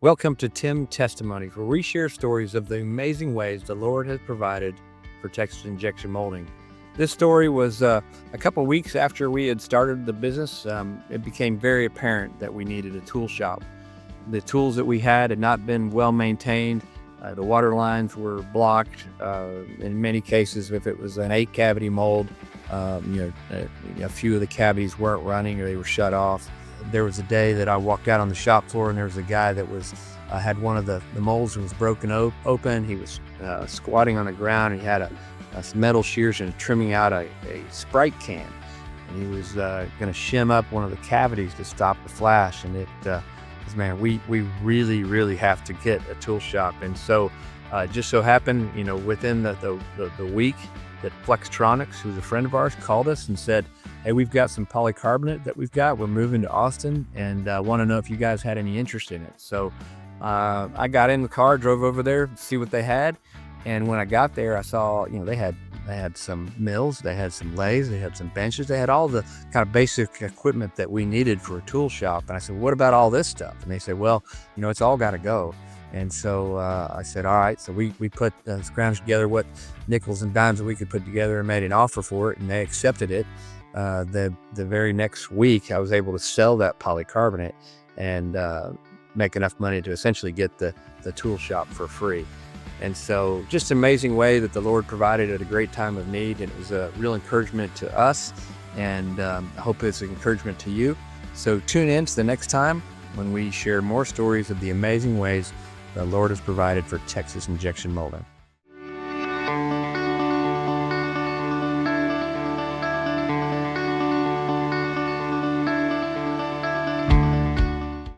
Welcome to Testimonies, where we share stories of the amazing ways the Lord has provided for Texas injection molding. This story was a couple weeks after we had started the business. It became very apparent that we needed a tool shop. The tools that we had not been well maintained. The water lines were blocked. In many cases, if it was an 8-cavity mold, a few of the cavities weren't running or they were shut off. There was a day that I walked out on the shop floor and there was a guy that had one of the molds that was broken open. He was squatting on the ground. He had some metal shears and trimming out a Sprite can. And he was going to shim up one of the cavities to stop the flash. And man, we really, really have to get a tool shop. And so just so happened, within the week that Flextronics, who's a friend of ours, called us and said, "Hey, we've got some polycarbonate that we've got. We're moving to Austin and want to know if you guys had any interest in it." So I got in the car, drove over there to see what they had. And when I got there, I saw, they had some mills, they had some lathes, they had some benches, they had all the kind of basic equipment that we needed for a tool shop. And I said, "What about all this stuff?" And they said, "Well, it's all got to go." And so I said, "All right." So we put scrounged together what nickels and dimes that we could put together and made an offer for it, and they accepted it. The very next week, I was able to sell that polycarbonate and make enough money to essentially get the tool shop for free. And so just an amazing way that the Lord provided at a great time of need. And it was a real encouragement to us, and I hope it's an encouragement to you. So tune in to the next time when we share more stories of the amazing ways the Lord has provided for Texas injection molding.